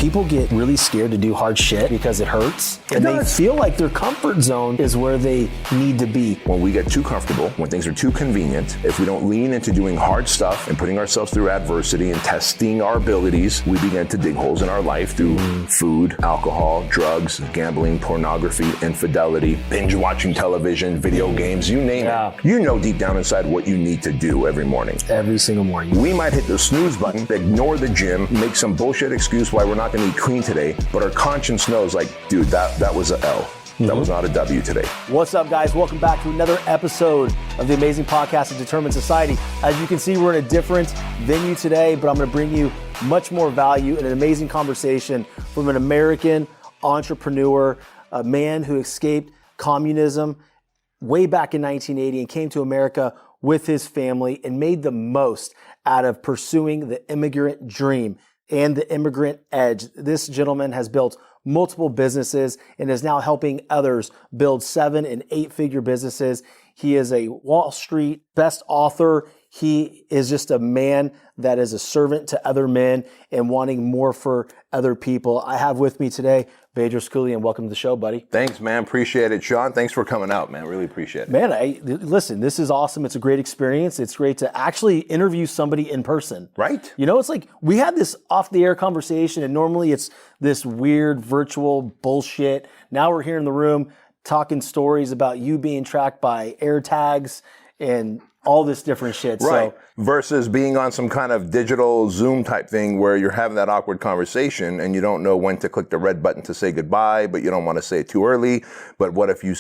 People get really scared to do hard shit because it hurts. And they feel like their comfort zone is where they need to be. When we get too comfortable, when things are too convenient, if we don't lean into doing hard stuff and putting ourselves through adversity and testing our abilities, we begin to dig holes in our life through food, alcohol, drugs, gambling, pornography, infidelity, binge watching television, video games, you name it. You know deep down inside what you need to do every morning. Every single morning. We might hit the snooze button, ignore the gym, make some bullshit excuse why we're not going to eat clean today, but our conscience knows, like, dude, that was a L. That was not a W today. What's up, guys? Welcome back to another episode of the amazing podcast of Determined Society. As you can see, we're in a different venue today, but I'm going to bring you much more value and an amazing conversation from an American entrepreneur, a man who escaped communism way back in 1980 and came to America with his family and made the most out of pursuing the immigrant dream and the immigrant edge. This gentleman has built multiple businesses and is now helping others build 7- and 8-figure businesses. He is a Wall Street best author. He is just a man that is a servant to other men and wanting more for other people. I have with me today Bedros Keuilian. Welcome to the show, buddy. Thanks, man. Appreciate it. Shawn, thanks for coming out, man. Really appreciate it. Man, listen, this is awesome. It's a great experience. It's great to actually interview somebody in person. Right. You know, it's like we had this off-the-air conversation, and normally it's this weird virtual bullshit. Now we're here in the room talking stories about you being tracked by air tags and all this different shit. Right. So, versus being on some kind of digital Zoom type thing where you're having that awkward conversation and you don't know when to click the red button to say goodbye, but you don't want to say it too early. But what if you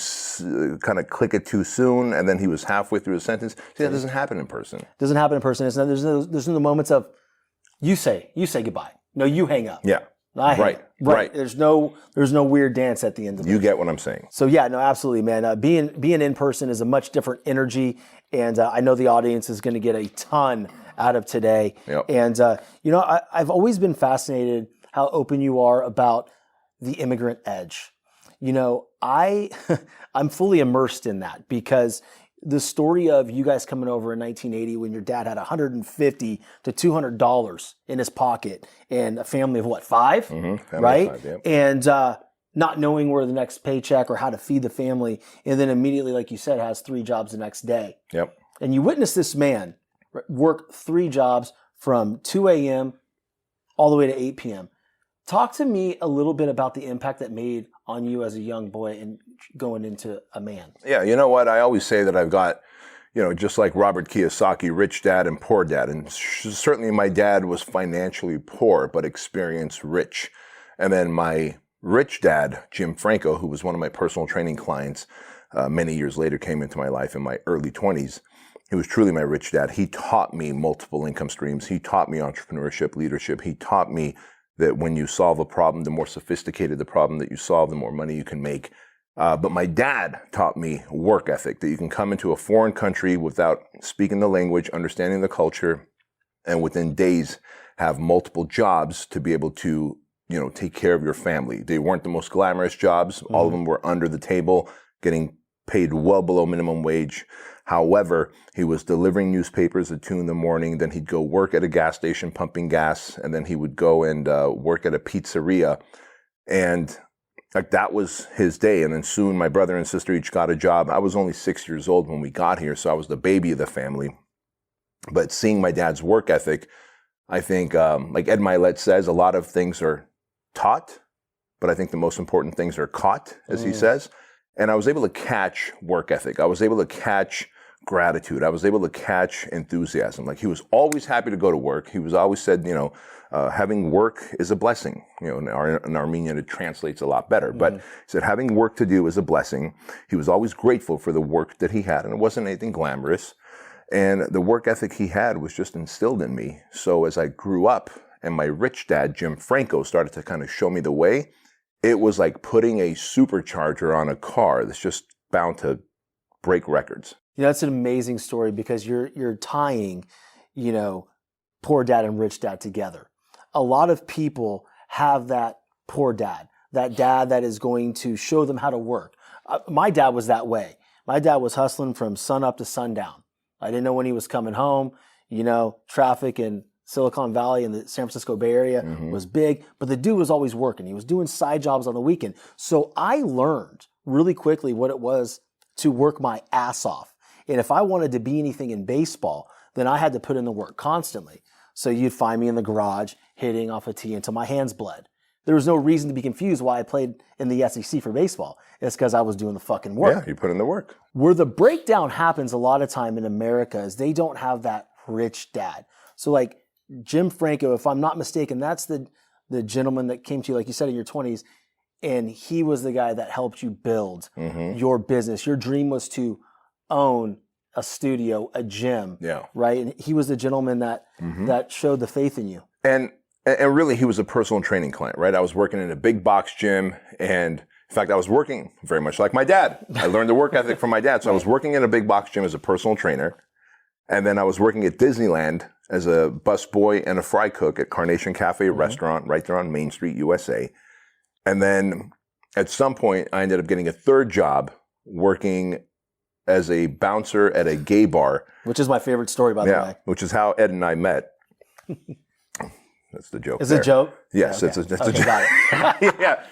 kind of click it too soon and then he was halfway through a sentence? See, that doesn't happen in person. Doesn't happen in person. There's no moments of you say goodbye. No, you hang up. Yeah. I hang up. Right. There's no weird dance at the end of it. You get what I'm saying. So yeah, no, absolutely, man. Being in person is a much different energy, and I know the audience is going to get a ton out of today. Yep. And you know, I've always been fascinated how open you are about the immigrant edge. You know, I'm fully immersed in that because the story of you guys coming over in 1980 when your dad had $150 to $200 in his pocket and a family of what, 5? Mm-hmm. Right? 5, yep. And not knowing where the next paycheck or how to feed the family, and then immediately, like you said, has 3 jobs the next day. Yep. And you witness this man work 3 jobs from 2 a.m. all the way to 8 p.m. Talk to me a little bit about the impact that made on you as a young boy and going into a man. Yeah, you know what? I always say that I've got, you know, just like Robert Kiyosaki, rich dad and poor dad. And certainly my dad was financially poor, but experienced rich. And then my rich dad, Jim Franco, who was one of my personal training clients many years later, came into my life in my early 20s. He was truly my rich dad. He taught me multiple income streams. He taught me entrepreneurship, leadership. He taught me that when you solve a problem, the more sophisticated the problem that you solve, the more money you can make. But my dad taught me work ethic, that you can come into a foreign country without speaking the language, understanding the culture, and within days have multiple jobs to be able to, you know, take care of your family. They weren't the most glamorous jobs. All of them were under the table, getting paid well below minimum wage. However, he was delivering newspapers at 2 a.m. Then he'd go work at a gas station pumping gas, and then he would go and work at a pizzeria. And like that was his day. And then soon my brother and sister each got a job. I was only 6 years old when we got here, so I was the baby of the family. But seeing my dad's work ethic, I think, like Ed Milet says, a lot of things are taught, but I think the most important things are caught, as he says. And I was able to catch work ethic. I was able to catch gratitude. I was able to catch enthusiasm. Like he was always happy to go to work. He was always said, you know, having work is a blessing. You know, in Armenian it translates a lot better. But he said having work to do is a blessing. He was always grateful for the work that he had, and it wasn't anything glamorous. And the work ethic he had was just instilled in me. So as I grew up and my rich dad, Jim Franco, started to kind of show me the way, it was like putting a supercharger on a car that's just bound to break records. You know, that's an amazing story because you're tying, you know, poor dad and rich dad together. A lot of people have that poor dad, that dad that is going to show them how to work. My dad was that way. My dad was hustling from sun up to sundown. I didn't know when he was coming home, you know, traffic in Silicon Valley and the San Francisco Bay Area was big, but the dude was always working. He was doing side jobs on the weekend. So I learned really quickly what it was to work my ass off. And if I wanted to be anything in baseball, then I had to put in the work constantly. So you'd find me in the garage hitting off a tee until my hands bled. There was no reason to be confused why I played in the SEC for baseball. It's because I was doing the fucking work. Yeah, you put in the work. Where the breakdown happens a lot of time in America is they don't have that rich dad. So like Jim Franco, if I'm not mistaken, that's the gentleman that came to you, like you said, in your 20s, and he was the guy that helped you build your business. Your dream was to own a studio, a gym, right? And he was the gentleman that that showed the faith in you. And really, he was a personal training client, right? I was working in a big box gym, and in fact, I was working very much like my dad. I learned the work ethic from my dad. So I was working in a big box gym as a personal trainer, and then I was working at Disneyland as a busboy and a fry cook at Carnation Cafe restaurant right there on Main Street, USA. And then at some point, I ended up getting a third job working as a bouncer at a gay bar. Which is my favorite story, by the way. Which is how Ed and I met. That's the joke. Is it a joke? Yes, it's a joke. Got it. Yeah.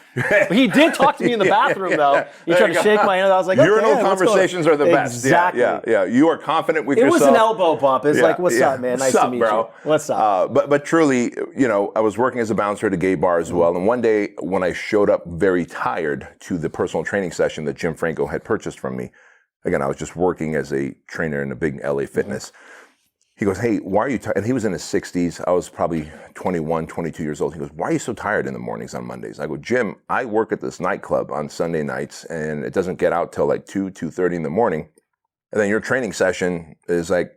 He did talk to me in the bathroom, though. He tried to shake my hand. I was like, urinal conversations are the best. Exactly. Yeah. You are confident with yourself. It was an elbow bump. It's like, what's up, man? Nice to meet bro? You. What's up? But truly, I was working as a bouncer at a gay bar as well. And one day when I showed up very tired to the personal training session that Jim Franco had purchased from me, again, I was just working as a trainer in a big LA fitness. He goes, hey, why are you tired? And he was in his 60s. I was probably 21, 22 years old. He goes, why are you so tired in the mornings on Mondays? I go, Jim, I work at this nightclub on Sunday nights, and it doesn't get out till like 2:30 in the morning. And then your training session is like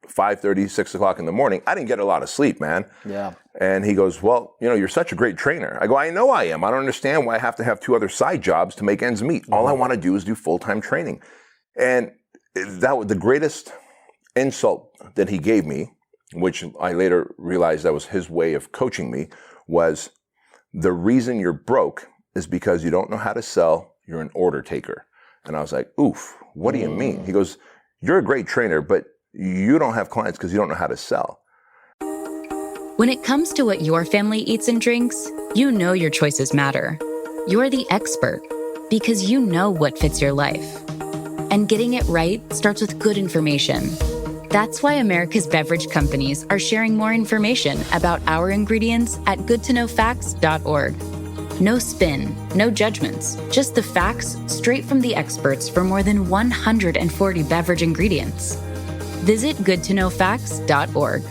5:30, 6 o'clock in the morning. I didn't get a lot of sleep, man. Yeah. And he goes, well, you're such a great trainer. I go, I know I am. I don't understand why I have to have 2 other side jobs to make ends meet. All I want to do is do full-time training. And that was the greatest insult that he gave me, which I later realized that was his way of coaching me, was the reason you're broke is because you don't know how to sell. You're an order taker. And I was like, oof, what do you mean? He goes, you're a great trainer, but you don't have clients because you don't know how to sell. When it comes to what your family eats and drinks, you know your choices matter. You're the expert because you know what fits your life. And getting it right starts with good information. That's why America's beverage companies are sharing more information about our ingredients at goodtoknowfacts.org. No spin, no judgments, just the facts straight from the experts for more than 140 beverage ingredients. Visit goodtoknowfacts.org.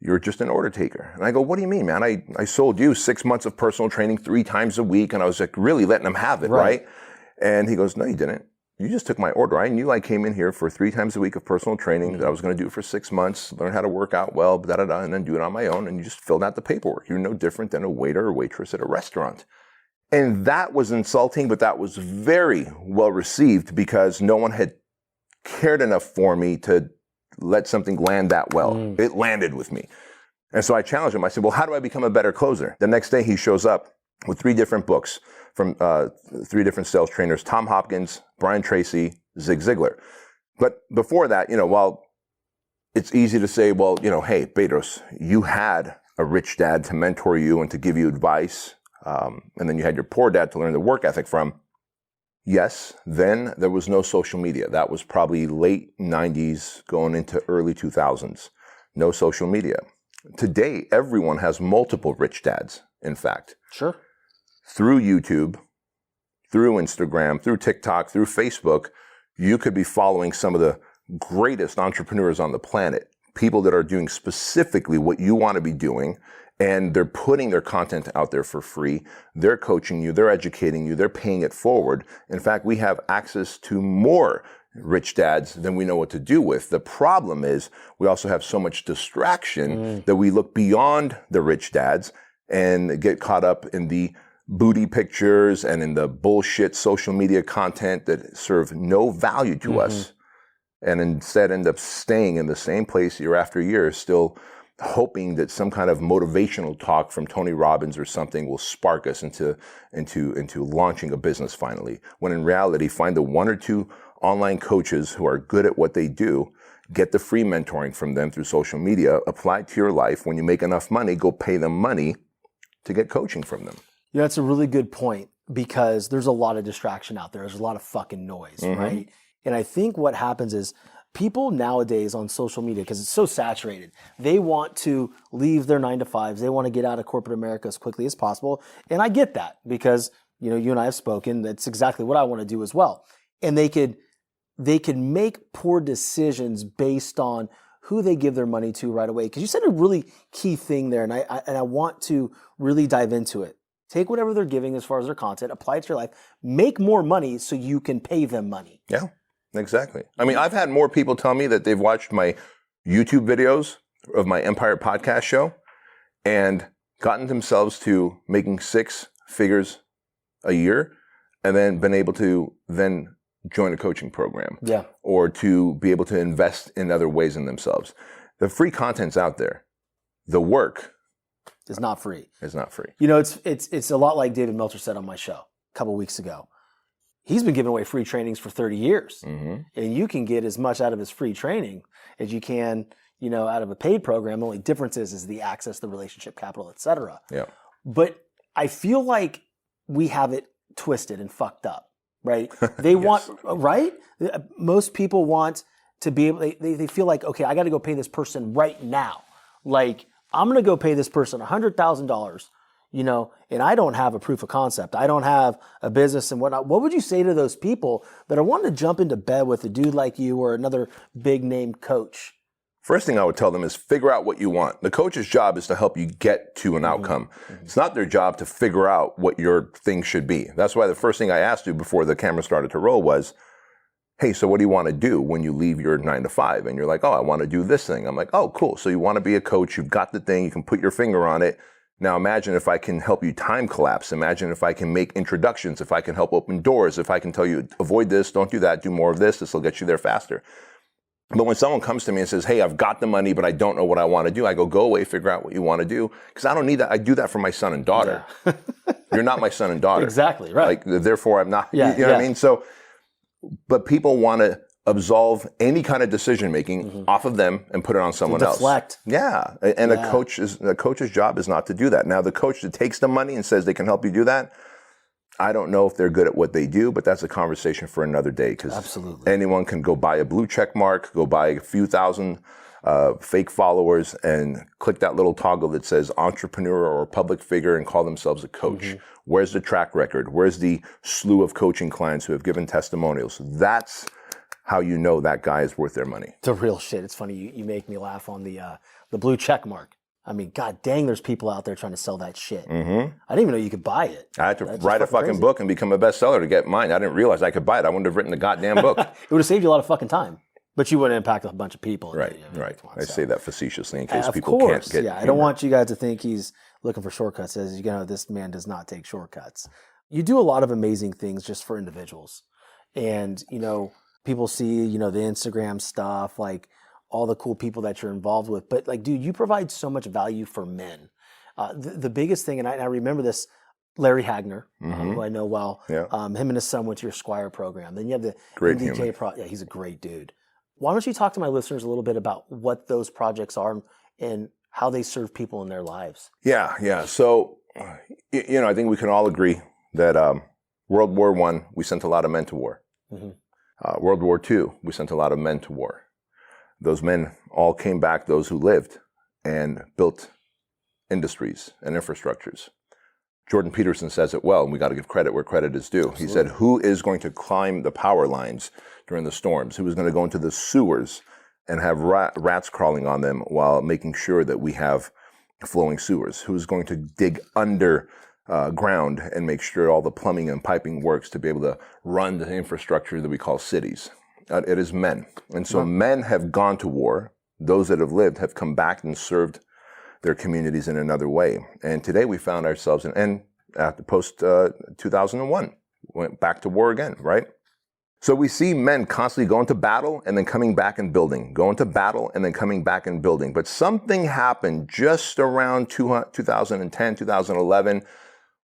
You're just an order taker. And I go, what do you mean, man? I sold you 6 months of personal training 3 times a week, and I was like really letting them have it, right? And he goes, no, you didn't. You just took my order. I knew I came in here for 3 times a week of personal training, that I was going to do it for 6 months, learn how to work out well, and then do it on my own. And you just filled out the paperwork. You're no different than a waiter or waitress at a restaurant. And that was insulting, but that was very well received because no one had cared enough for me to let something land that well. It landed with me. And so I challenged him. I said, well, how do I become a better closer? The next day he shows up with 3 different books from 3 different sales trainers, Tom Hopkins, Brian Tracy, Zig Ziglar. But before that, while it's easy to say, well, hey, Bedros, you had a rich dad to mentor you and to give you advice, and then you had your poor dad to learn the work ethic from. Yes, then there was no social media. That was probably late 90s going into early 2000s. No social media. Today, everyone has multiple rich dads, in fact. Sure. Through YouTube, through Instagram, through TikTok, through Facebook, you could be following some of the greatest entrepreneurs on the planet, people that are doing specifically what you want to be doing, and they're putting their content out there for free. They're coaching you, they're educating you, they're paying it forward. In fact, we have access to more rich dads than we know what to do with. The problem is we also have so much distraction that we look beyond the rich dads and get caught up in the booty pictures and in the bullshit social media content that serve no value to us, and instead end up staying in the same place year after year, still hoping that some kind of motivational talk from Tony Robbins or something will spark us into launching a business finally. When in reality, find the 1 or 2 online coaches who are good at what they do, get the free mentoring from them through social media, apply it to your life. When you make enough money, go pay them money to get coaching from them. Yeah, that's a really good point, because there's a lot of distraction out there. There's a lot of fucking noise, right? And I think what happens is people nowadays on social media, because it's so saturated, they want to leave their 9-to-5s. They want to get out of corporate America as quickly as possible. And I get that, because you and I have spoken. That's exactly what I want to do as well. And they could make poor decisions based on who they give their money to right away. Because you said a really key thing there, and I want to really dive into it. Take whatever they're giving as far as their content, apply it to your life, make more money so you can pay them money. Yeah, exactly. I mean, I've had more people tell me that they've watched my YouTube videos of my Empire podcast show and gotten themselves to making 6 figures a year, and then been able to then join a coaching program. Yeah. Or to be able to invest in other ways in themselves. The free content's out there. The work is not free. It's not free. It's a lot like David Meltzer said on my show a couple weeks ago. He's been giving away free trainings for 30 years. And you can get as much out of his free training as you can, out of a paid program. The only difference is the access, the relationship capital, et cetera. Yeah. But I feel like we have it twisted and fucked up, right? They want, right? Most people want to be able, they feel like, okay, I got to go pay this person right now. Like, I'm going to go pay this person $100,000, and I don't have a proof of concept. I don't have a business and whatnot. What would you say to those people that are wanting to jump into bed with a dude like you or another big name coach? First thing I would tell them is figure out what you want. The coach's job is to help you get to an outcome. It's not their job to figure out what your thing should be. That's why the first thing I asked you before the camera started to roll was, hey, so what do you want to do when you leave your 9-to-5? And you're like, oh, I want to do this thing. I'm like, oh, cool. So you want to be a coach. You've got the thing. You can put your finger on it. Now imagine if I can help you time collapse. Imagine if I can make introductions, if I can help open doors, if I can tell you, avoid this, don't do that, do more of this. This will get you there faster. But when someone comes to me and says, hey, I've got the money, but I don't know what I want to do, I go away, figure out what you want to do. Because I don't need that. I do that for my son and daughter. Yeah. You're not my son and daughter. Exactly, right. Like, therefore, I'm not, you know what I mean? So, but people want to absolve any kind of decision making off of them and put it on someone else. Deflect. Yeah. And a coach's job is not to do that. Now, the coach that takes the money and says they can help you do that, I don't know if they're good at what they do, but that's a conversation for another day. Because anyone can go buy a blue check mark, go buy a few thousand fake followers, and click that little toggle that says entrepreneur or public figure and call themselves a coach. Where's the track record? Where's the slew of coaching clients who have given testimonials? That's how you know that guy is worth their money. The real shit. It's funny. You make me laugh on the blue check mark. I mean, god dang, there's people out there trying to sell that shit. I didn't even know you could buy it. I had to write a fucking book and become a bestseller to get mine. I didn't realize I could buy it. I wouldn't have written the goddamn book. It would have saved you a lot of fucking time. But you wouldn't impact a bunch of people. Right. I say that facetiously in case people can't get. Yeah, I don't want you guys to think he's looking for shortcuts. As this man does not take shortcuts. You do a lot of amazing things just for individuals. And, people see, the Instagram stuff, like all the cool people that you're involved with. But like, dude, you provide so much value for men. The biggest thing, and I remember this, Larry Hagner, who I know well, him and his son went to your Squire program. Then you have the MDK yeah, he's a great dude. Why don't you talk to my listeners a little bit about what those projects are and how they serve people in their lives? Yeah. So, I think we can all agree that World War I, we sent a lot of men to war. World War II, we sent a lot of men to war. Those men all came back, those who lived, and built industries and infrastructures. Jordan Peterson says it well, and we got to give credit where credit is due. Absolutely. He said, who is going to climb the power lines during the storms? Who is going to go into the sewers and have rats crawling on them while making sure that we have flowing sewers? Who is going to dig under ground and make sure all the plumbing and piping works to be able to run the infrastructure that we call cities? It is men. And so men have gone to war. Those that have lived have come back and served their communities in another way. And today we found ourselves and after post 2001, went back to war again, right? So we see men constantly going to battle and then coming back and building, going to battle and then coming back and building. But something happened just around 2010, 2011,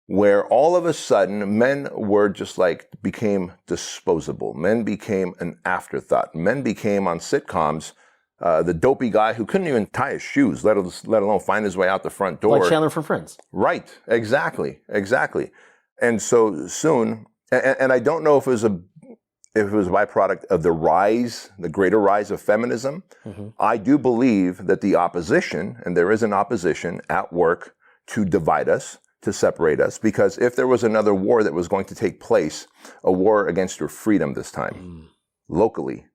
where all of a sudden men were just became disposable. Men became an afterthought. Men became on sitcoms the dopey guy who couldn't even tie his shoes, let alone find his way out the front door. Like Chandler from Friends. Right. Exactly. And so soon, and I don't know if it was a byproduct of the greater rise of feminism. I do believe that the opposition, and there is an opposition at work to divide us, to separate us, because if there was another war that was going to take place, a war against your freedom this time, locally,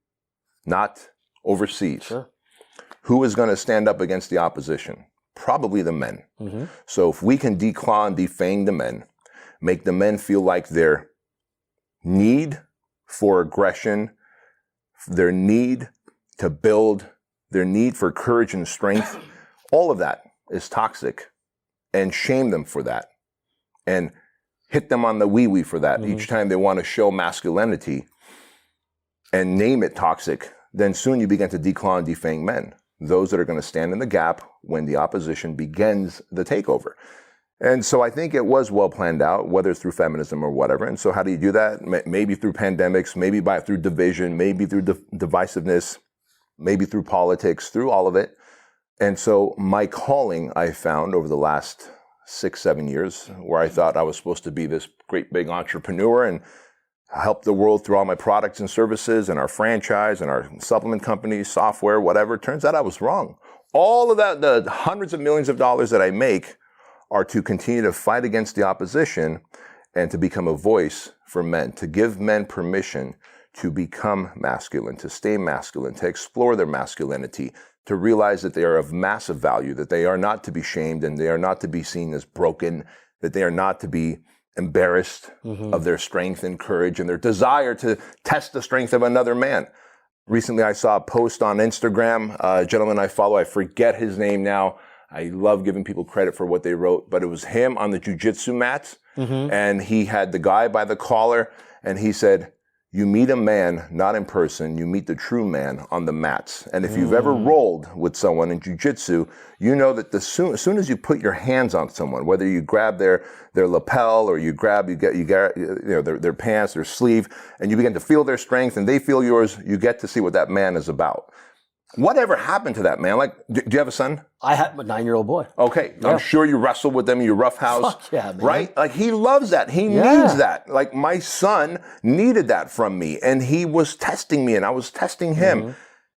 not overseas, Sure. who is going to stand up against the opposition? Probably the men. So if we can declaw and defang the men, make the men feel like their need for aggression, their need to build, their need for courage and strength, all of that is toxic, and shame them for that, and hit them on the wee-wee for that each time they want to show masculinity and name it toxic, then soon you begin to declaw and defang men, those that are going to stand in the gap when the opposition begins the takeover. And so I think it was well planned out, whether it's through feminism or whatever. And so how do you do that? Maybe through pandemics, maybe through division, maybe through divisiveness, maybe through politics, through all of it. And so my calling, I found over the last 6-7 years, where I thought I was supposed to be this great big entrepreneur and help the world through all my products and services and our franchise and our supplement companies, software, whatever. Turns out I was wrong. All of that, the hundreds of millions of dollars that I make, are to continue to fight against the opposition and to become a voice for men, to give men permission to become masculine, to stay masculine, to explore their masculinity, to realize that they are of massive value, that they are not to be shamed and they are not to be seen as broken, that they are not to be embarrassed of their strength and courage and their desire to test the strength of another man. Recently, I saw a post on Instagram, a gentleman I follow, I forget his name now. I love giving people credit for what they wrote, but it was him on the jiu-jitsu mats, and he had the guy by the collar, and he said, you meet a man, not in person, you meet the true man on the mats. And if you've ever rolled with someone in jiu-jitsu, you know that as soon as you put your hands on someone, whether you grab their lapel or you get their pants, their sleeve, and you begin to feel their strength and they feel yours, you get to see what that man is about. Whatever happened to that man? Like, do you have a son? I have a 9-year-old boy. Okay. Yeah. I'm sure you wrestled with them in your rough house. Fuck yeah, man. Right? Like, he loves that. He needs that. Like, my son needed that from me, and he was testing me, and I was testing him.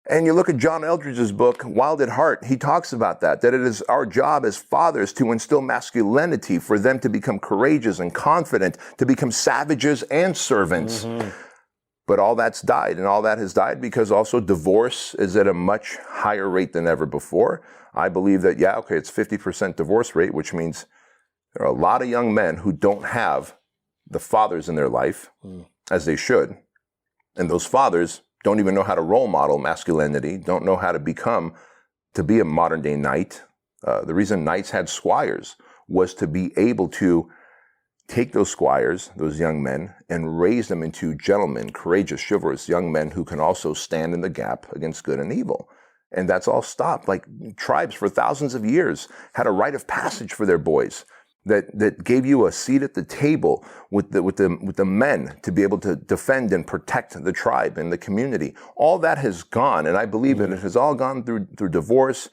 And you look at John Eldridge's book, Wild at Heart, he talks about that it is our job as fathers to instill masculinity, for them to become courageous and confident, to become savages and servants. But all that's died, and all that has died because also divorce is at a much higher rate than ever before. I believe that, it's 50% divorce rate, which means there are a lot of young men who don't have the fathers in their life as they should. And those fathers don't even know how to role model masculinity, don't know how to be a modern day knight. The reason knights had squires was to be able to take those squires, those young men, and raise them into gentlemen, courageous, chivalrous young men who can also stand in the gap against good and evil. And that's all stopped. Like, tribes for thousands of years had a rite of passage for their boys that gave you a seat at the table with the men to be able to defend and protect the tribe and the community. All that has gone, and I believe that it has all gone through divorce,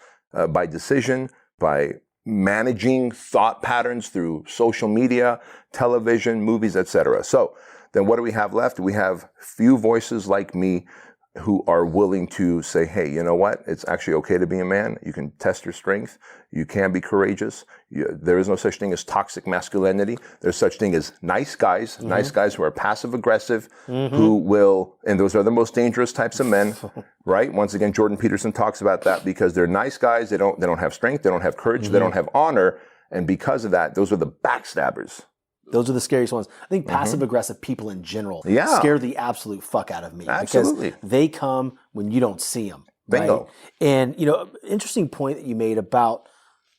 by decision, by managing thought patterns through social media, television, movies, etc. So then what do we have left? We have few voices like me who are willing to say, hey, you know what? It's actually okay to be a man. You can test your strength. You can be courageous. There is no such thing as toxic masculinity. There's such thing as nice guys who are passive aggressive, who will, and those are the most dangerous types of men, right? Once again, Jordan Peterson talks about that because they're nice guys. They don't have strength. They don't have courage. They don't have honor. And because of that, those are the backstabbers. Those are the scariest ones. I think passive-aggressive people in general scare the absolute fuck out of me. Absolutely. Because they come when you don't see them. Bingo. Right? And, interesting point that you made about,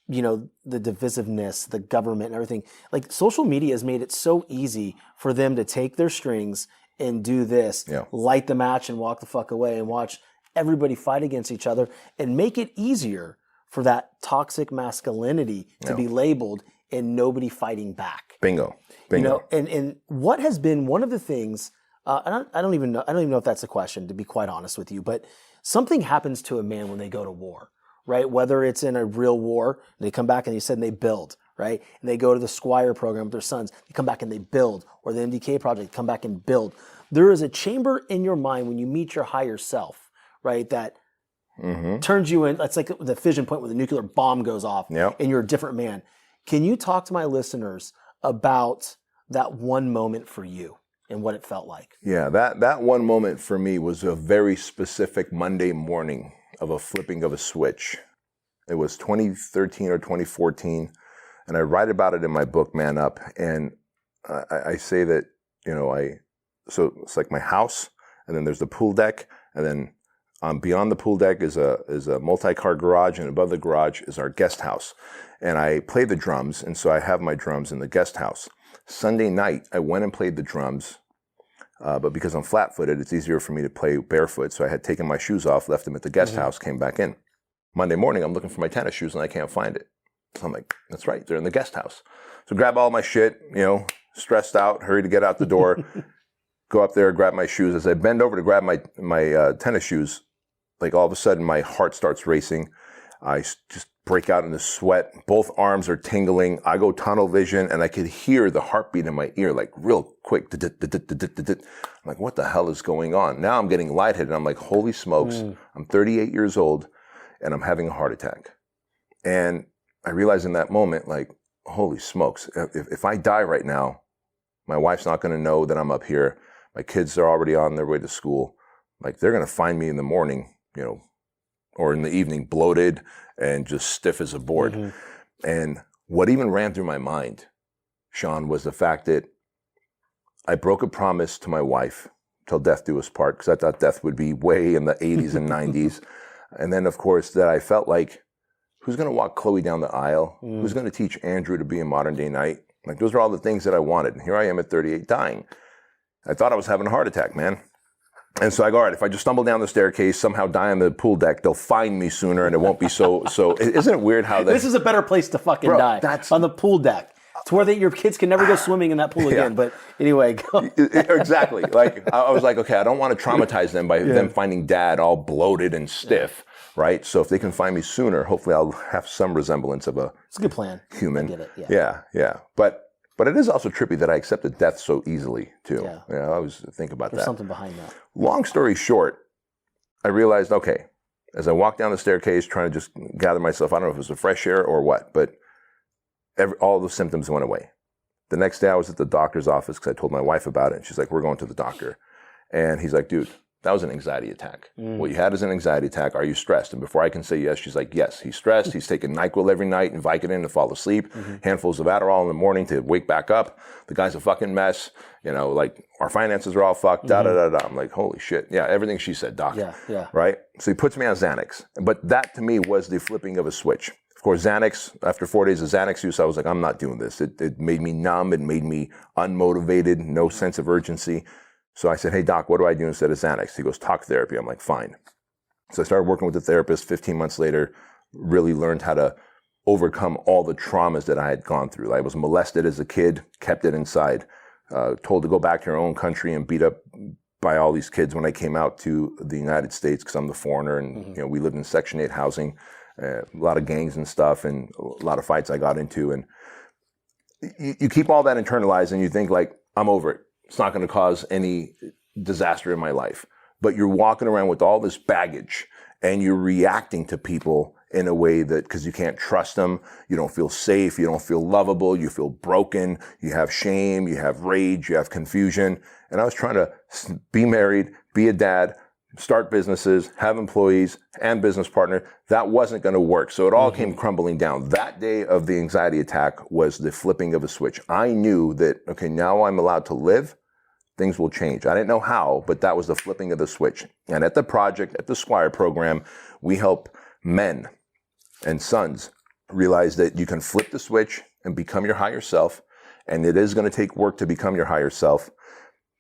the divisiveness, the government and everything. Like, social media has made it so easy for them to take their strings and do this, light the match and walk the fuck away and watch everybody fight against each other and make it easier for that toxic masculinity to be labeled and nobody fighting back. Bingo. And what has been one of the things, I don't even know if that's a question, to be quite honest with you, but something happens to a man when they go to war, right? Whether it's in a real war, they come back and you said they build, right? And they go to the Squire program with their sons, they come back and they build, or the MDK project, come back and build. There is a chamber in your mind when you meet your higher self, right? That turns you in. That's like the fission point where the nuclear bomb goes off and you're a different man. Can you talk to my listeners about that one moment for you and what it felt like? Yeah, that one moment for me was a very specific Monday morning of a flipping of a switch. It was 2013 or 2014, and I write about it in my book, Man Up. And I say that, so it's like my house, and then there's the pool deck, and then beyond the pool deck is a multi-car garage, and above the garage is our guest house. And I play the drums, and so I have my drums in the guest house. Sunday night, I went and played the drums, but because I'm flat-footed, it's easier for me to play barefoot, so I had taken my shoes off, left them at the guest house, came back in. Monday morning, I'm looking for my tennis shoes, and I can't find it. So I'm like, that's right, they're in the guest house. So grab all my shit, stressed out, hurry to get out the door, go up there, grab my shoes. As I bend over to grab my tennis shoes, like all of a sudden my heart starts racing. I just break out into sweat. Both arms are tingling. I go tunnel vision, and I could hear the heartbeat in my ear, like real quick. I'm like, what the hell is going on? Now I'm getting lightheaded. I'm like, holy smokes. I'm 38 years old, and I'm having a heart attack. And I realized in that moment, like, holy smokes. If I die right now, my wife's not going to know that I'm up here. My kids are already on their way to school. Like, they're going to find me in the morning, or in the evening, bloated and just stiff as a board. And what even ran through my mind, Shawn, was the fact that I broke a promise to my wife, till death do us part, because I thought death would be way in the 80s and 90s. And then, of course, that I felt like, who's going to walk Chloe down the aisle? Who's going to teach Andrew to be a modern day knight? Like, those are all the things that I wanted. And here I am at 38 dying. I thought I was having a heart attack, man. And so I go, all right, if I just stumble down the staircase, somehow die on the pool deck, they'll find me sooner and it won't be so isn't it weird how this is a better place to fucking die, on the pool deck. It's where your kids can never go swimming in that pool again. But anyway, go. Exactly. Like, I was like, okay, I don't want to traumatize them by them finding dad all bloated and stiff, right? So if they can find me sooner, hopefully I'll have some resemblance of it's a good plan. Human. I get it. Yeah. But it is also trippy that I accepted death so easily, too. I always think about There's that. something behind that. Long story short, I realized, okay, as I walked down the staircase trying to just gather myself, I don't know if it was the fresh air or what, but all the symptoms went away. The next day I was at the doctor's office because I told my wife about it. And she's like, we're going to the doctor. And he's like, dude, that was an anxiety attack. What you had is an anxiety attack. Are you stressed? And before I can say yes, she's like, yes, he's stressed. He's taking NyQuil every night and Vicodin to fall asleep. Handfuls of Adderall in the morning to wake back up. The guy's a fucking mess. Like, our finances are all fucked. I'm like, holy shit. Yeah, everything she said, doc. Yeah. Right? So he puts me on Xanax. But that to me was the flipping of a switch. Of course, Xanax, after 4 days of Xanax use, I was like, I'm not doing this. It made me numb. It made me unmotivated, no sense of urgency. So I said, hey, doc, what do I do instead of Xanax? He goes, talk therapy. I'm like, fine. So I started working with the therapist. 15 months later, really learned how to overcome all the traumas that I had gone through. I was molested as a kid, kept it inside, told to go back to your own country and beat up by all these kids when I came out to the United States because I'm the foreigner. And, we lived in Section 8 housing, a lot of gangs and stuff and a lot of fights I got into. And you keep all that internalized and you think like, I'm over it. It's not going to cause any disaster in my life. But you're walking around with all this baggage and you're reacting to people in a way that, because you can't trust them, you don't feel safe, you don't feel lovable, you feel broken, you have shame, you have rage, you have confusion. And I was trying to be married, be a dad, start businesses, have employees and business partner. That wasn't going to work. So it all came crumbling down. That day of the anxiety attack was the flipping of a switch. I knew that, okay, now I'm allowed to live. Things will change. I didn't know how, but that was the flipping of the switch. And at the project, at the Squire program, we help men and sons realize that you can flip the switch and become your higher self. And it is going to take work to become your higher self.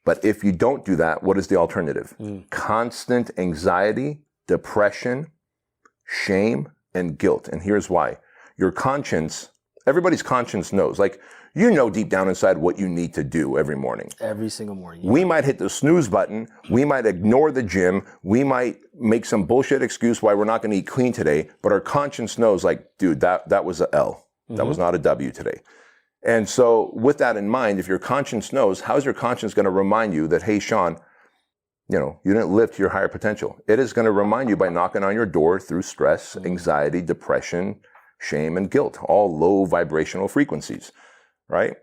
But if you don't do that, what is the alternative? Constant anxiety, depression, shame, and guilt. And here's why. Your conscience, everybody's conscience knows. Like, you know deep down inside what you need to do every morning. Every single morning. We might hit the snooze button. We might ignore the gym. We might make some bullshit excuse why we're not going to eat clean today. But our conscience knows, like, dude, that was a L. That was not a W today. And so with that in mind, if your conscience knows, how's your conscience going to remind you that, hey, Shawn, you didn't live to your higher potential? It is going to remind you by knocking on your door through stress, anxiety, depression, shame, and guilt, all low vibrational frequencies, right?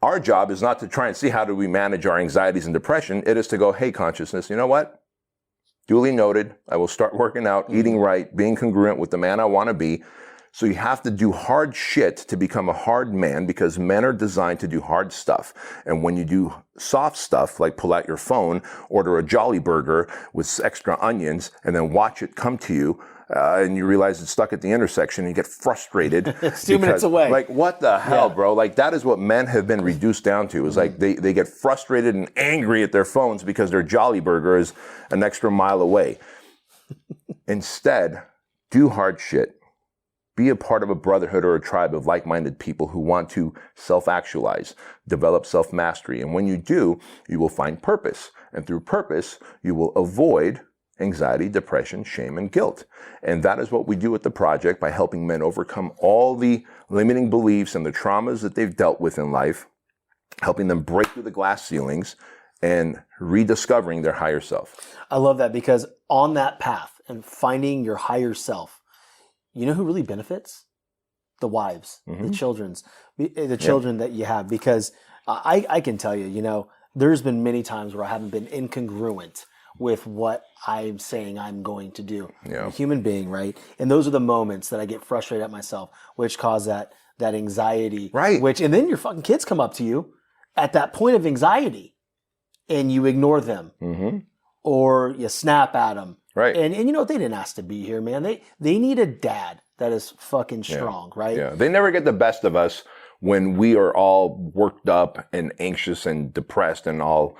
Our job is not to try and see how do we manage our anxieties and depression. It is to go, hey, consciousness, you know what? Duly noted. I will start working out, eating right, being congruent with the man I want to be. So you have to do hard shit to become a hard man, because men are designed to do hard stuff. And when you do soft stuff, like pull out your phone, order a Jolly Burger with extra onions, and then watch it come to you, and you realize it's stuck at the intersection, and you get frustrated. It's 2 minutes away. Like, what the hell, bro? Like, that is what men have been reduced down to. Is like they get frustrated and angry at their phones because their Jolly Burger is an extra mile away. Instead, do hard shit. Be a part of a brotherhood or a tribe of like-minded people who want to self-actualize, develop self-mastery. And when you do, you will find purpose. And through purpose, you will avoid anxiety, depression, shame, and guilt. And that is what we do at the project by helping men overcome all the limiting beliefs and the traumas that they've dealt with in life, helping them break through the glass ceilings and rediscovering their higher self. I love that, because on that path and finding your higher self, you know who really benefits? The wives, the children that you have. Because I can tell you, there's been many times where I haven't been incongruent with what I'm saying I'm going to do. Yeah. I'm a human being, right? And those are the moments that I get frustrated at myself, which cause that anxiety. Right. And then your fucking kids come up to you at that point of anxiety, and you ignore them, or you snap at them. Right. And they didn't ask to be here, man. They need a dad that is fucking strong, right? Yeah. They never get the best of us when we are all worked up and anxious and depressed and all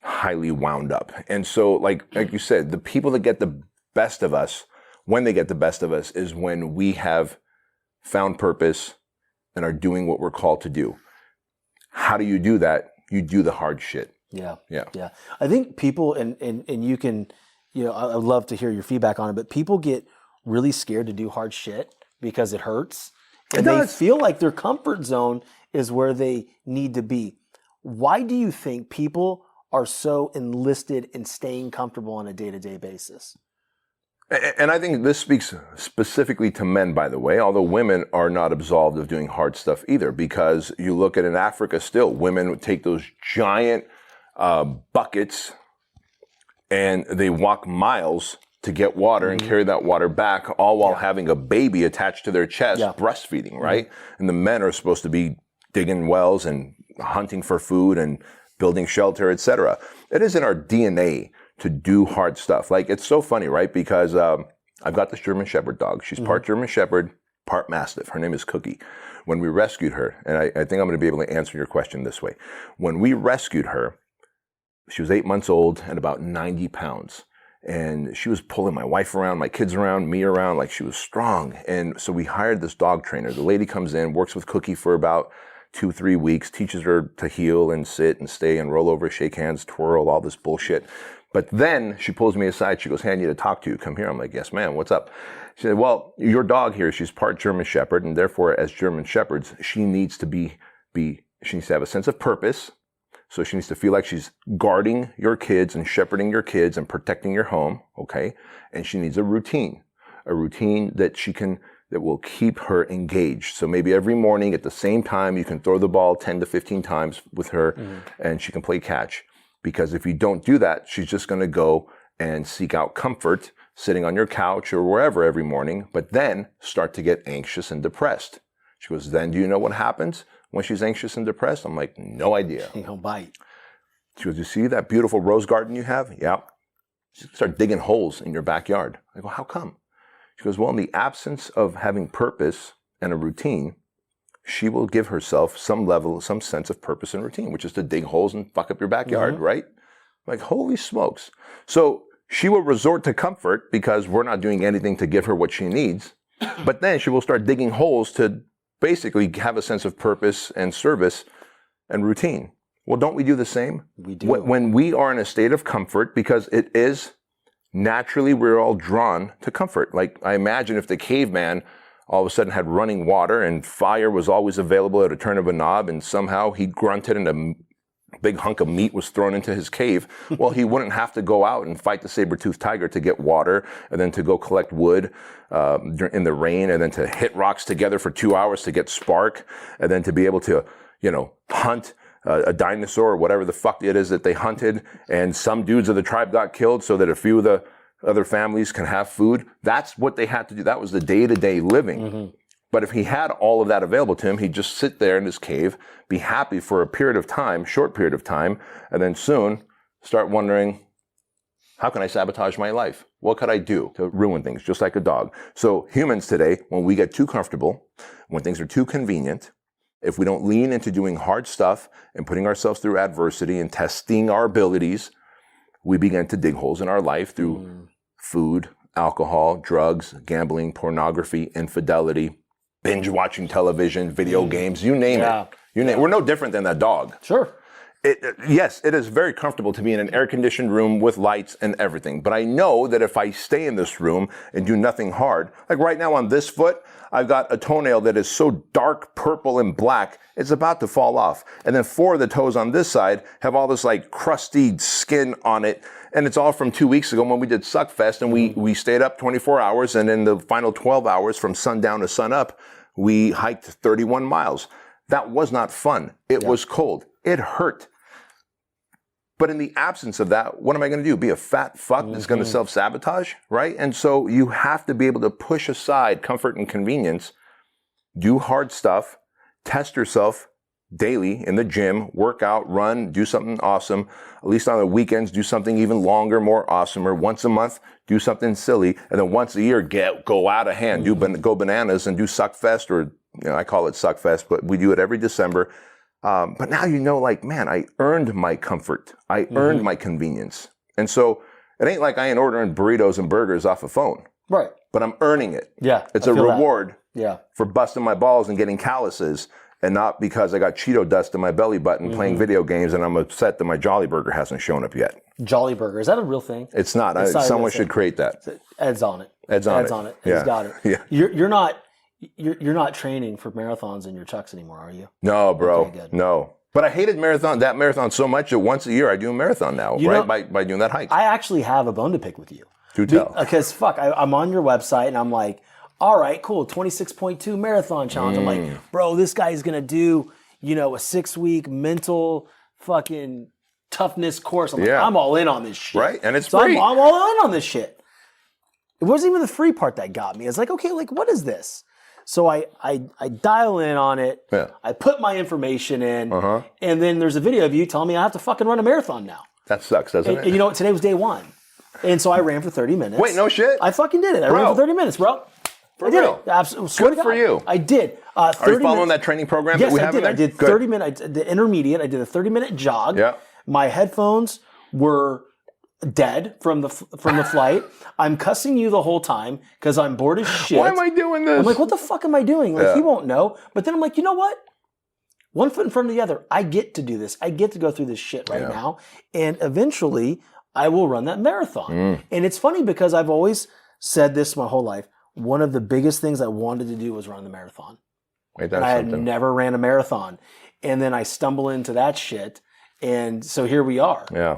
highly wound up. And so, like you said, the people that get the best of us, when they get the best of us, is when we have found purpose and are doing what we're called to do. How do you do that? You do the hard shit. Yeah. I think people, and you can, I'd love to hear your feedback on it, but people get really scared to do hard shit because it hurts. And they feel like their comfort zone is where they need to be. Why do you think people are so enlisted in staying comfortable on a day-to-day basis? And I think this speaks specifically to men, by the way, although women are not absolved of doing hard stuff either, because you look at in Africa still, women would take those giant buckets and they walk miles to get water and carry that water back, all while having a baby attached to their chest, breastfeeding, right? And the men are supposed to be digging wells and hunting for food and building shelter, etc. It is in our DNA to do hard stuff. Like, it's so funny, right? Because I've got this German Shepherd dog. She's part German Shepherd, part Mastiff. Her name is Cookie. When we rescued her, and I think I'm going to be able to answer your question this way. When we rescued her, she was 8 months old and about 90 pounds. And she was pulling my wife around, my kids around, me around, like she was strong. And so we hired this dog trainer. The lady comes in, works with Cookie for about 2-3 weeks, teaches her to heel and sit and stay and roll over, shake hands, twirl, all this bullshit. But then she pulls me aside. She goes, "Hey, I need to talk to you. Come here." I'm like, "Yes, ma'am. What's up?" She said, "Well, your dog here, she's part German Shepherd, and therefore, as German Shepherds, she needs to have a sense of purpose. So she needs to feel like she's guarding your kids and shepherding your kids and protecting your home, okay? And she needs a routine that will keep her engaged. So maybe every morning at the same time, you can throw the ball 10 to 15 times with her, and she can play catch. Because if you don't do that, she's just going to go and seek out comfort sitting on your couch or wherever every morning, but then start to get anxious and depressed." She goes, "Then do you know what happens when she's anxious and depressed?" I'm like, "No idea." He'll bite. She goes, "You see that beautiful rose garden you have?" "Yeah." She start digging holes in your backyard. I go, "How come?" She goes, "Well, in the absence of having purpose and a routine, she will give herself some sense of purpose and routine, which is to dig holes and fuck up your backyard, right?" I'm like, holy smokes. So she will resort to comfort because we're not doing anything to give her what she needs. But then she will start digging holes to basically have a sense of purpose and service and routine. Well, don't we do the same? We do. When we are in a state of comfort, because it is naturally, we're all drawn to comfort. Like, I imagine if the caveman all of a sudden had running water and fire was always available at a turn of a knob, and somehow he grunted and a big hunk of meat was thrown into his cave, well, he wouldn't have to go out and fight the saber-toothed tiger to get water, and then to go collect wood in the rain, and then to hit rocks together for 2 hours to get spark, and then to be able to, hunt a dinosaur or whatever the fuck it is that they hunted, and some dudes of the tribe got killed so that a few of the other families can have food. That's what they had to do. That was the day-to-day living. Mm-hmm. But if he had all of that available to him, he'd just sit there in his cave, be happy for a period of time, short period of time, and then soon start wondering, how can I sabotage my life? What could I do to ruin things, just like a dog? So humans today, when we get too comfortable, when things are too convenient, if we don't lean into doing hard stuff and putting ourselves through adversity and testing our abilities, we begin to dig holes in our life through food, alcohol, drugs, gambling, pornography, infidelity, binge watching television, video games, you name it. We're no different than that dog. Sure. Yes, it is very comfortable to be in an air-conditioned room with lights and everything. But I know that if I stay in this room and do nothing hard, like right now on this foot, I've got a toenail that is so dark purple and black, it's about to fall off. And then 4 of the toes on this side have all this like crusty skin on it. And it's all from 2 weeks ago when we did Suckfest, and we stayed up 24 hours. And in the final 12 hours from sundown to sunup, we hiked 31 miles. That was not fun. It was cold. It hurt. But in the absence of that, what am I going to do? Be a fat fuck that's going to self-sabotage, right? And so you have to be able to push aside comfort and convenience, do hard stuff, test yourself daily in the gym, work out, run, do something awesome. At least on the weekends, do something even longer, more awesomer. Once a month, do something silly. And then once a year, go out of hand, go bananas and do Suckfest, or I call it Suckfest, but we do it every December. But now like, man, I earned my comfort. I earned my convenience. And so it ain't like I ain't ordering burritos and burgers off a phone. Right. But I'm earning it. Yeah. It's a reward Yeah. for busting my balls and getting calluses, and not because I got Cheeto dust in my belly button playing video games and I'm upset that my Jolly Burger hasn't shown up yet. Jolly Burger. Is that a real thing? It's not. Someone should create that. Ed's on it. Ed's on it. He's got it. Yeah. You're not training for marathons in your chucks anymore, are you? No, bro. Okay, good. No. But I hated that marathon so much that once a year I do a marathon now, by doing that hike. I actually have a bone to pick with you. Do tell. Because I'm on your website and I'm like, all right, cool, 26.2 marathon challenge. I'm like, bro, this guy's going to do, a 6-week mental fucking toughness course. I'm like, I'm all in on this shit. Right? And it's so free. I'm all in on this shit. It wasn't even the free part that got me. I was like, okay, like, what is this? So I dial in on it. Yeah. I put my information in. And then there's a video of you telling me I have to fucking run a marathon now. That sucks, doesn't it? And you know what? Today was day 1. And so I ran for 30 minutes. Wait, no shit? I fucking did it. I ran for 30 minutes, bro. For real? Absolutely. Good for you. I did. Are you following that training program that we have? Yes, I did. I did 30 minutes. The intermediate. I did a 30-minute jog. Yeah. My headphones were dead from the flight. I'm cussing you the whole time because I'm bored as shit. Why am I doing this? I'm like, what the fuck am I doing? Like, he won't know. But then I'm like, you know what? One foot in front of the other. I get to do this. I get to go through this shit right now. And eventually, I will run that marathon. And it's funny because I've always said this my whole life. One of the biggest things I wanted to do was run the marathon. Wait, I had never ran a marathon. And then I stumble into that shit. And so here we are. Yeah.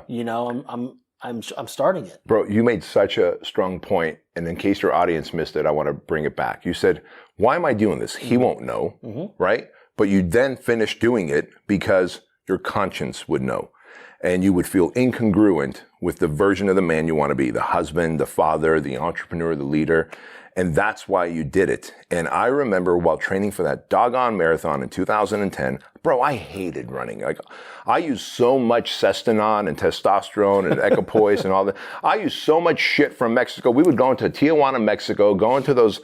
I'm starting it. Bro, you made such a strong point, and in case your audience missed it, I want to bring it back. You said, why am I doing this? He won't know, right? But you then finished doing it because your conscience would know, and you would feel incongruent with the version of the man you want to be, the husband, the father, the entrepreneur, the leader, and that's why you did it. And I remember while training for that doggone marathon in 2010, bro, I hated running. Like, I used so much Cestanon and testosterone and equipoise and all that. I used so much shit from Mexico. We would go into Tijuana, Mexico, go into those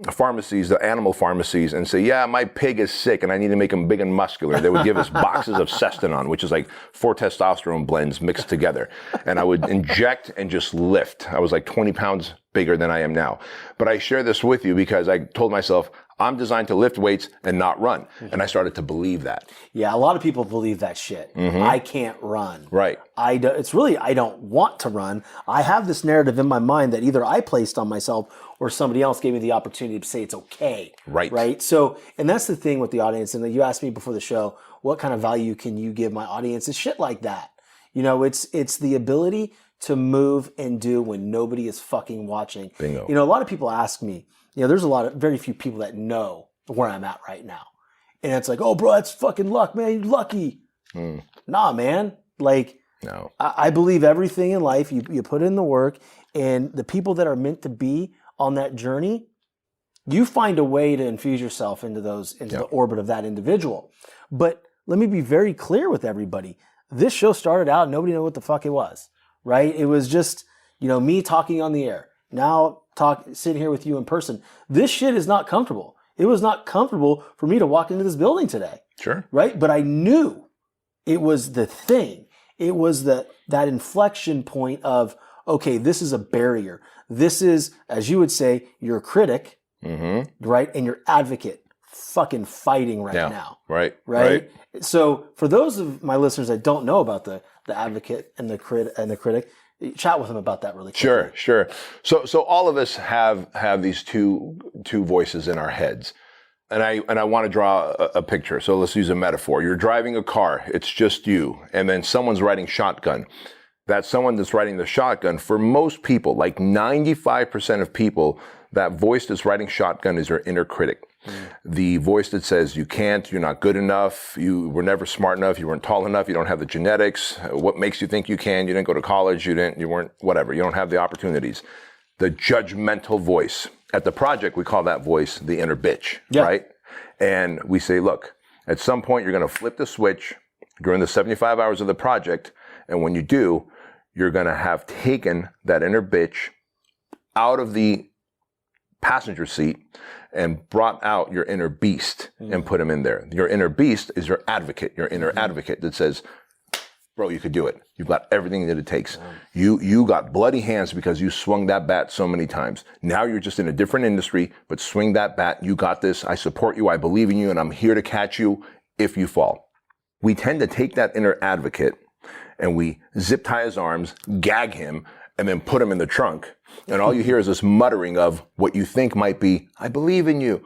pharmacies, the animal pharmacies, and say, yeah, my pig is sick and I need to make him big and muscular. They would give us boxes of Cestanon, which is like 4 testosterone blends mixed together. And I would inject and just lift. I was like 20 pounds bigger than I am now. But I share this with you because I told myself, I'm designed to lift weights and not run. And I started to believe that. Yeah, a lot of people believe that shit. I can't run. Right. It's really, I don't want to run. I have this narrative in my mind that either I placed on myself or somebody else gave me the opportunity to say it's okay. Right. Right. So, and that's the thing with the audience. And you asked me before the show, what kind of value can you give my audience? It's shit like that. You know, it's the ability to move and do when nobody is fucking watching. Bingo. You know, a lot of people ask me, you know, there's very few people that know where I'm at right now. And it's like, oh, bro, that's fucking luck, man. You're lucky. Nah, man. Like, no. I believe everything in life, you put in the work, and the people that are meant to be on that journey, you find a way to infuse yourself into the orbit of that individual. But let me be very clear with everybody. This show started out, nobody knew what the fuck it was, right? It was just, you know, me talking on the air. Now sitting here with you in person. This shit is not comfortable. It was not comfortable for me to walk into this building today. Sure. Right? But I knew it was the thing. It was that inflection point of, okay, this is a barrier. This is, as you would say, your critic, right? And your advocate fucking fighting right now. Right? So for those of my listeners that don't know about the advocate and the critic, chat with them about that really quickly. Sure. So all of us have these two voices in our heads. And I want to draw a picture. So let's use a metaphor. You're driving a car. It's just you. And then someone's riding shotgun. That someone that's riding the shotgun, for most people, like 95% of people, that voice that's riding shotgun is your inner critic. The voice that says you can't, you're not good enough, you were never smart enough, you weren't tall enough, you don't have the genetics, what makes you think you can, you didn't go to college, you weren't, whatever, you don't have the opportunities. The judgmental voice. At the project, we call that voice the inner bitch, right? And we say, look, at some point you're going to flip the switch during the 75 hours of the project, and when you do, you're going to have taken that inner bitch out of the passenger seat and brought out your inner beast and put him in there. Your inner beast is your advocate, your inner advocate that says, bro, you could do it. You've got everything that it takes. You got bloody hands because you swung that bat so many times. Now you're just in a different industry, but swing that bat. You got this. I support you. I believe in you, and I'm here to catch you if you fall. We tend to take that inner advocate and we zip tie his arms, gag him, and then put him in the trunk. And all you hear is this muttering of what you think might be, I believe in you.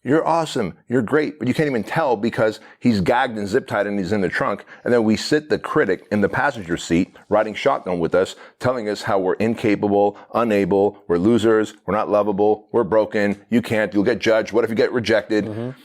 You're awesome. You're great. But you can't even tell because he's gagged and zip tied and he's in the trunk. And then we sit the critic in the passenger seat riding shotgun with us, telling us how we're incapable, unable, we're losers, we're not lovable, we're broken, you can't, you'll get judged. What if you get rejected?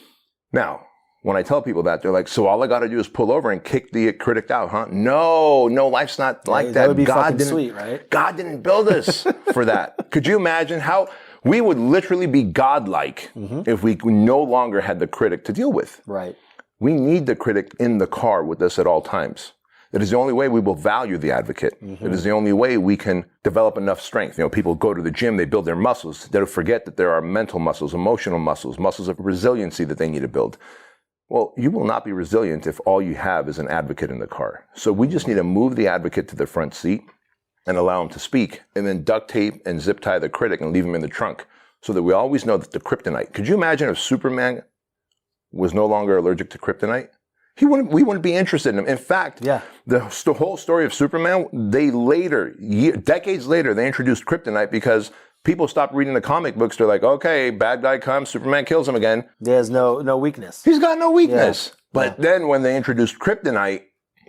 Now, when I tell people that, they're like, so all I got to do is pull over and kick the critic out, huh? No, life's not like that. That would be fucking sweet, right? God didn't build us for that. Could you imagine how we would literally be godlike if we no longer had the critic to deal with? Right. We need the critic in the car with us at all times. It is the only way we will value the advocate. It is the only way we can develop enough strength. You know, people go to the gym, they build their muscles. They forget that there are mental muscles, emotional muscles, muscles of resiliency that they need to build. Well, you will not be resilient if all you have is an advocate in the car. So we just need to move the advocate to the front seat and allow him to speak, and then duct tape and zip tie the critic and leave him in the trunk so that we always know that the kryptonite. Could you imagine if Superman was no longer allergic to kryptonite? We wouldn't be interested in him. In fact, the whole story of Superman, decades later, they introduced kryptonite because people stopped reading the comic books. They're like, okay, bad guy comes, Superman kills him again. He has no weakness. He's got no weakness. But then when they introduced kryptonite,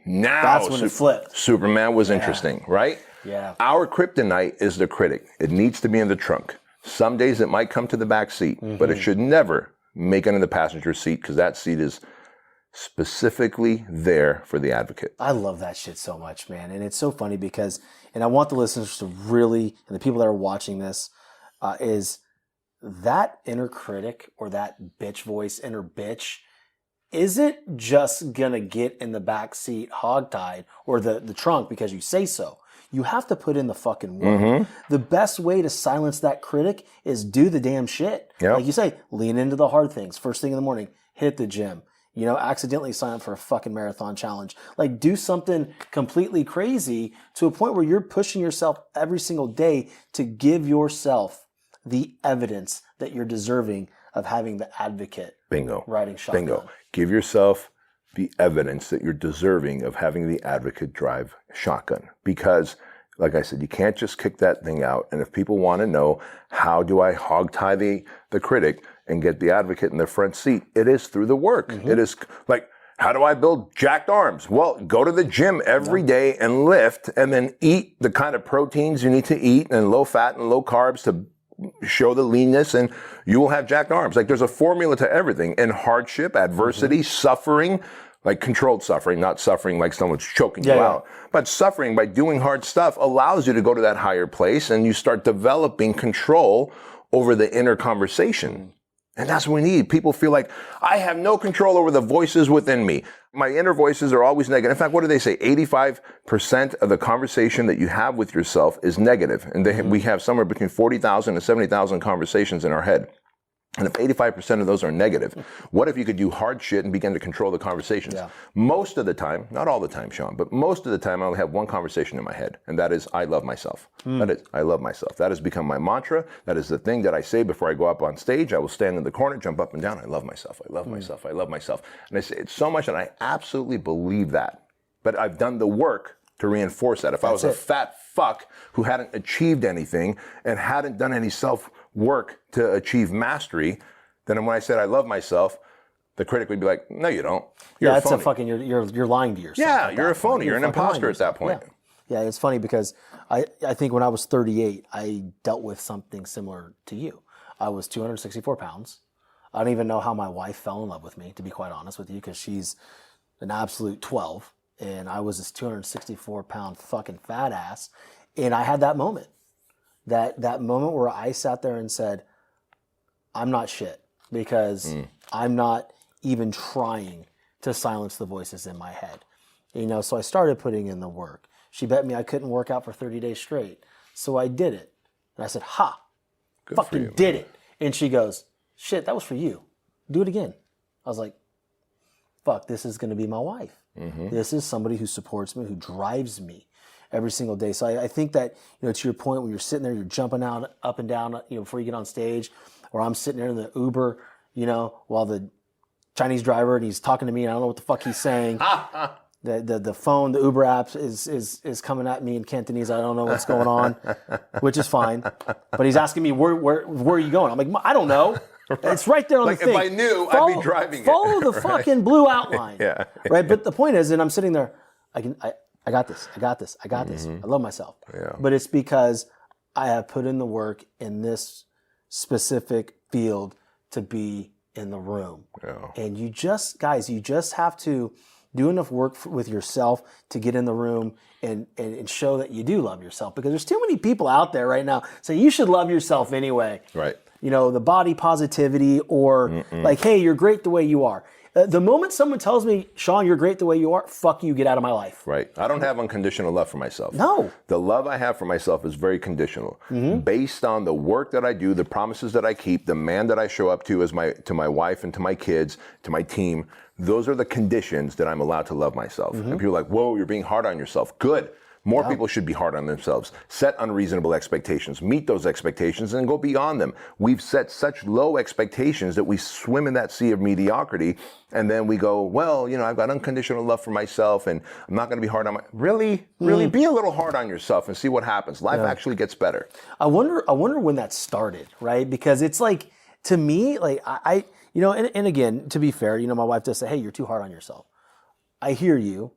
now that's when it flipped. Superman was interesting, right? Yeah. Our kryptonite is the critic. It needs to be in the trunk. Some days it might come to the back seat, but it should never make it in the passenger seat because that seat is specifically there for the advocate. I love that shit so much, man. And it's so funny because, and I want the listeners to really, and the people that are watching this, is that inner critic or that bitch voice, inner bitch, is it just gonna get in the back seat hogtied or the trunk because you say so? You have to put in the fucking work. The best way to silence that critic is do the damn shit. Like you say, lean into the hard things. First thing in the morning, hit the gym. You know, accidentally sign up for a fucking marathon challenge. Like, do something completely crazy to a point where you're pushing yourself every single day to give yourself the evidence that you're deserving of having the advocate Bingo. riding shotgun. Bingo. Give yourself the evidence that you're deserving of having the advocate drive shotgun. Because, like I said, you can't just kick that thing out. And if people want to know, how do I hog tie the critic and get the advocate in the front seat? It is through the work. It is like, how do I build jacked arms? Well, go to the gym every day and lift, and then eat the kind of proteins you need to eat, and low fat and low carbs to show the leanness, and you will have jacked arms. Like, there's a formula to everything. And hardship, adversity, suffering, like controlled suffering, not suffering like someone's choking you out, but suffering by doing hard stuff allows you to go to that higher place, and you start developing control over the inner conversation. And that's what we need. People feel like, I have no control over the voices within me. My inner voices are always negative. In fact, what do they say? 85% of the conversation that you have with yourself is negative. And we have somewhere between 40,000 and 70,000 conversations in our head. And if 85% of those are negative, what if you could do hard shit and begin to control the conversations? Most of the time, not all the time, Shawn, but most of the time I only have one conversation in my head, and that is, I love myself. That is, I love myself. That has become my mantra. That is the thing that I say before I go up on stage. I will stand in the corner, jump up and down. I love myself. I love myself. I love myself. And I say it so much, and I absolutely believe that. But I've done the work to reinforce that. If I was a fat fuck who hadn't achieved anything and hadn't done any self-work to achieve mastery, then when I said I love myself, the critic would be like, no, you don't. You're a phony. You're lying to yourself. Yeah, you're a phony. You're an imposter at that point. Yeah, it's funny because I think when I was 38, I dealt with something similar to you. I was 264 pounds. I don't even know how my wife fell in love with me, to be quite honest with you, because she's an absolute 12. And I was this 264-pound fucking fat ass. And I had that moment. That moment where I sat there and said, I'm not shit, because I'm not even trying to silence the voices in my head. You know, so I started putting in the work. She bet me I couldn't work out for 30 days straight. So I did it. And I said, Good fucking you, did it. And she goes, shit, that was for you. Do it again. I was like, fuck, this is going to be my wife. This is somebody who supports me, who drives me every single day. So I think that, you know, to your point, when you're sitting there, you're jumping out up and down, you know, before you get on stage, or I'm sitting there in the Uber, you know, while the Chinese driver, and he's talking to me, and I don't know what the fuck he's saying. The phone, the Uber app is coming at me in Cantonese. I don't know what's going on, which is fine. But he's asking me, where are you going? I'm like, I don't know. It's right there on the thing. If I knew, I'd be driving it. Follow the fucking blue outline. Right? But the point is, and I'm sitting there, I got this. I love myself. But it's because I have put in the work in this specific field to be in the room. And you just have to do enough work with yourself to get in the room and show that you do love yourself. Because there's too many people out there right now saying you should love yourself anyway. Right. You know, the body positivity, or like, hey, you're great the way you are. The moment someone tells me, Shawn, you're great the way you are, fuck you, get out of my life. Right. I don't have unconditional love for myself. No. The love I have for myself is very conditional, based on the work that I do, the promises that I keep, the man that I show up to to my wife and to my kids, to my team. Those are the conditions that I'm allowed to love myself. And people are like, whoa, you're being hard on yourself. Good. More people should be hard on themselves. Set unreasonable expectations. Meet those expectations and go beyond them. We've set such low expectations that we swim in that sea of mediocrity, and then we go, well, you know, I've got unconditional love for myself, and I'm not going to be hard on Really? Be a little hard on yourself and see what happens. Life actually gets better. I wonder when that started, right? Because it's like, to me, like I you know, and again, to be fair, you know, my wife does say, hey, you're too hard on yourself. I hear you.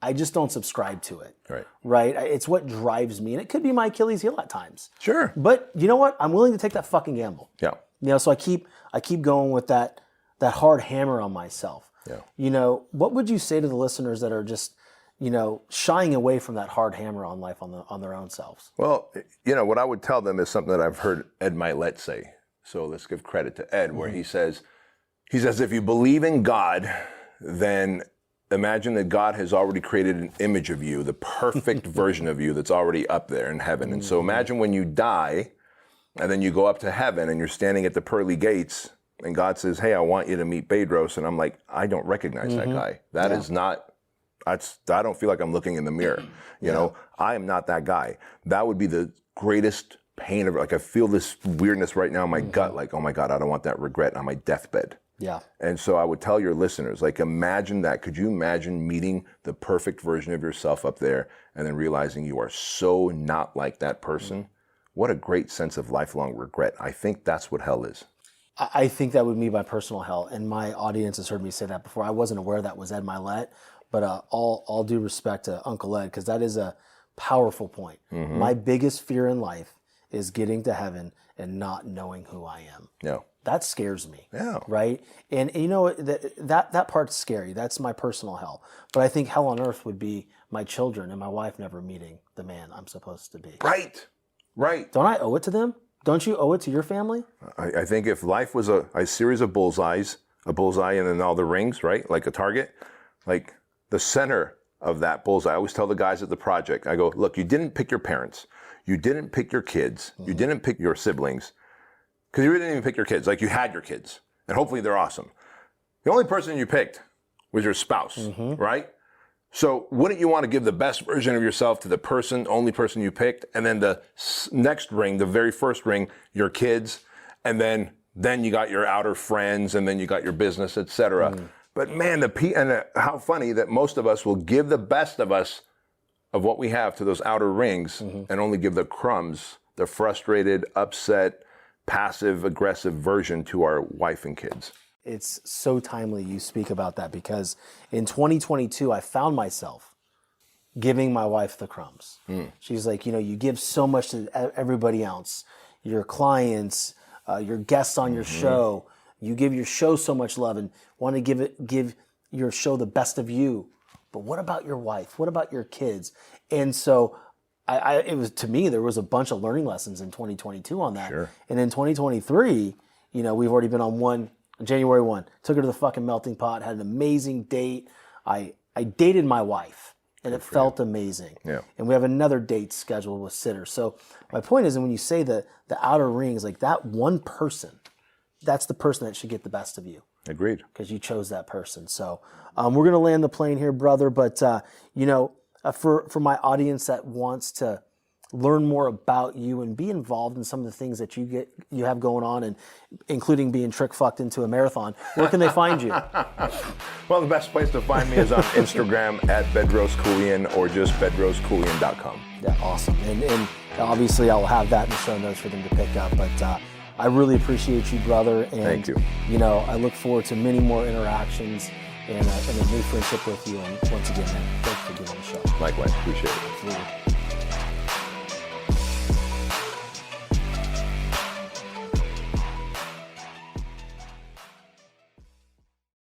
I just don't subscribe to it. Right? It's what drives me. And it could be my Achilles heel at times. Sure. But you know what? I'm willing to take that fucking gamble. Yeah. You know, so I keep going with that hard hammer on myself. Yeah. You know, what would you say to the listeners that are just, you know, shying away from that hard hammer on life on their own selves? Well, you know, what I would tell them is something that I've heard Ed Milet say. So let's give credit to Ed, where he says, if you believe in God, then imagine that God has already created an image of you, the perfect version of you that's already up there in heaven. And so imagine when you die, and then you go up to heaven, and you're standing at the pearly gates, and God says, hey, I want you to meet Bedros. And I'm like, I don't recognize that guy. That is not, I don't feel like I'm looking in the mirror. You know, I am not that guy. That would be the greatest pain of, like, I feel this weirdness right now in my gut, like, oh my God, I don't want that regret on my deathbed. Yeah. And so I would tell your listeners, like, imagine that. Could you imagine meeting the perfect version of yourself up there and then realizing you are so not like that person? What a great sense of lifelong regret. I think that's what hell is. I think that would be my personal hell. And my audience has heard me say that before. I wasn't aware that was Ed Milet, but all due respect to Uncle Ed, because that is a powerful point. My biggest fear in life is getting to heaven and not knowing who I am. Yeah. That scares me. Yeah. Right? And you know, that part's scary. That's my personal hell. But I think hell on earth would be my children and my wife never meeting the man I'm supposed to be. Right. Right. Don't I owe it to them? Don't you owe it to your family? I think if life was a series of bullseyes, a bullseye and then all the rings, right? Like a target, like the center of that bullseye. I always tell the guys at the project, I go, look, you didn't pick your parents. You didn't pick your kids. You didn't pick your siblings. Because you didn't even pick your kids. Like, you had your kids. And hopefully they're awesome. The only person you picked was your spouse, right? So wouldn't you want to give the best version of yourself to the only person you picked? And then the next ring, the very first ring, your kids. And then you got your outer friends, and then you got your business, etc. But man, how funny that most of us will give the best of us, of what we have, to those outer rings, and only give the crumbs, the frustrated, upset, passive aggressive version, to our wife and kids. It's so timely you speak about that, because in 2022, I found myself giving my wife the crumbs. She's like, you give so much to everybody else, your clients, your guests on your show. You give your show so much love and want to give your show the best of you. But what about your wife? What about your kids? And so it was, to me, there was a bunch of learning lessons in 2022 on that. Sure. And in 2023, we've already been on January 1, took her to the fucking melting pot, had an amazing date. I dated my wife, and it felt amazing. Yeah. And we have another date scheduled with Sitter. So my point is, when you say the outer rings, like that one person, that's the person that should get the best of you. Agreed. Because you chose that person. So we're going to land the plane here, brother. But, for my audience that wants to learn more about you and be involved in some of the things that you have going on, and including being trick fucked into a marathon, where can they find you? Well, the best place to find me is on Instagram at Bedros Keuilian, or just bedroskeuilian.com. Yeah, awesome. And obviously I'll have that in the show notes for them to pick up. But I really appreciate you, brother. And, Thank you. I look forward to many more interactions and a new friendship with you. And once again, man, thanks for being on the show. Likewise, appreciate it. Absolutely.